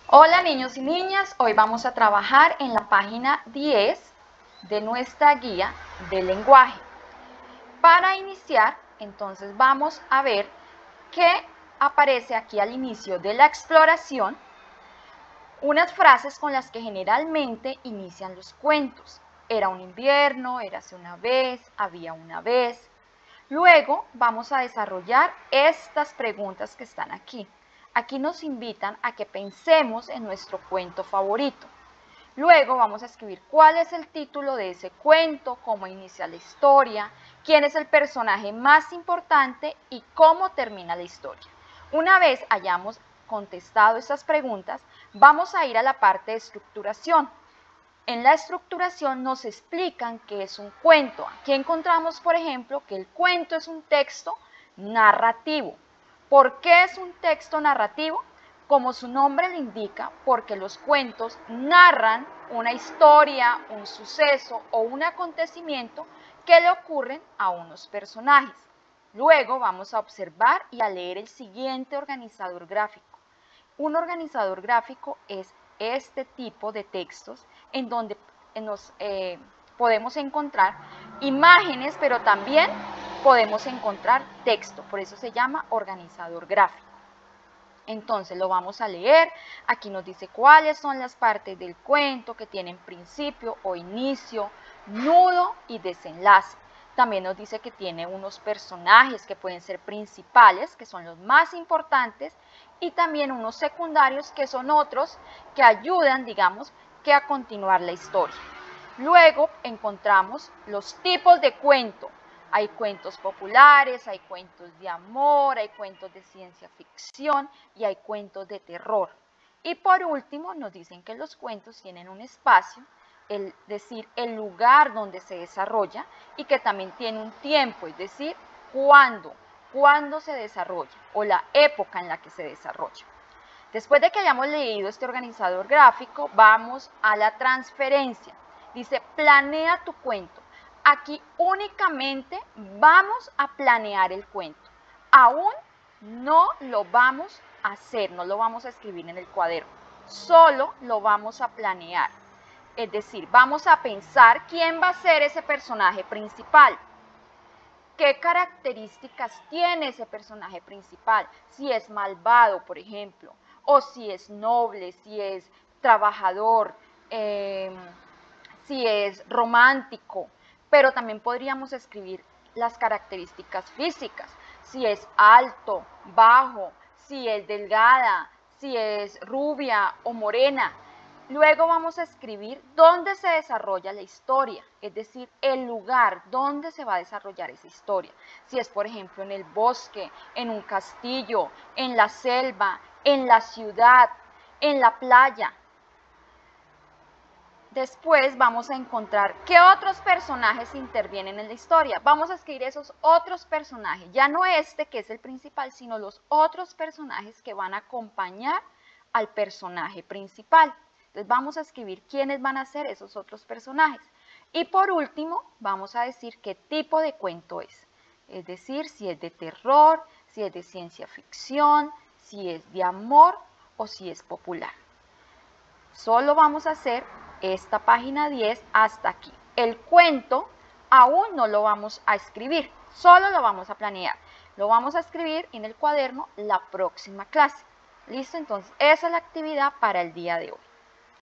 Hola niños y niñas, hoy vamos a trabajar en la página 10 de nuestra guía del lenguaje. Para iniciar, entonces vamos a ver que aparece aquí al inicio de la exploración unas frases con las que generalmente inician los cuentos. Era un invierno, érase una vez, había una vez. Luego vamos a desarrollar estas preguntas que están aquí. Aquí nos invitan a que pensemos en nuestro cuento favorito. Luego vamos a escribir cuál es el título de ese cuento, cómo inicia la historia, quién es el personaje más importante y cómo termina la historia. Una vez hayamos contestado estas preguntas, vamos a ir a la parte de estructuración. En la estructuración nos explican qué es un cuento. Aquí encontramos, por ejemplo, que el cuento es un texto narrativo. ¿Por qué es un texto narrativo? Como su nombre lo indica, porque los cuentos narran una historia, un suceso o un acontecimiento que le ocurren a unos personajes. Luego vamos a observar y a leer el siguiente organizador gráfico. Un organizador gráfico es este tipo de textos en donde nos podemos encontrar imágenes, pero también podemos encontrar texto, por eso se llama organizador gráfico. Entonces lo vamos a leer, aquí nos dice cuáles son las partes del cuento que tienen principio o inicio, nudo y desenlace. También nos dice que tiene unos personajes que pueden ser principales, que son los más importantes, y también unos secundarios, que son otros que ayudan, digamos, que a continuar la historia. Luego encontramos los tipos de cuento. Hay cuentos populares, hay cuentos de amor, hay cuentos de ciencia ficción y hay cuentos de terror. Y por último nos dicen que los cuentos tienen un espacio, es decir, el lugar donde se desarrolla, y que también tiene un tiempo, es decir, cuándo se desarrolla o la época en la que se desarrolla. Después de que hayamos leído este organizador gráfico, vamos a la transferencia. Dice, planea tu cuento. Aquí únicamente vamos a planear el cuento. Aún no lo vamos a hacer, no lo vamos a escribir en el cuaderno. Solo lo vamos a planear. Es decir, vamos a pensar quién va a ser ese personaje principal. ¿Qué características tiene ese personaje principal? Si es malvado, por ejemplo, o si es noble, si es trabajador, si es romántico. Pero también podríamos escribir las características físicas, si es alto, bajo, si es delgada, si es rubia o morena. Luego vamos a escribir dónde se desarrolla la historia, es decir, el lugar donde se va a desarrollar esa historia. Si es, por ejemplo, en el bosque, en un castillo, en la selva, en la ciudad, en la playa. Después vamos a encontrar qué otros personajes intervienen en la historia. Vamos a escribir esos otros personajes, ya no este que es el principal, sino los otros personajes que van a acompañar al personaje principal. Entonces vamos a escribir quiénes van a ser esos otros personajes. Y por último, vamos a decir qué tipo de cuento es decir, si es de terror, si es de ciencia ficción, si es de amor o si es popular. Solo vamos a hacer esta página 10 hasta aquí. El cuento aún no lo vamos a escribir, solo lo vamos a planear. Lo vamos a escribir en el cuaderno la próxima clase. ¿Listo? Entonces, esa es la actividad para el día de hoy.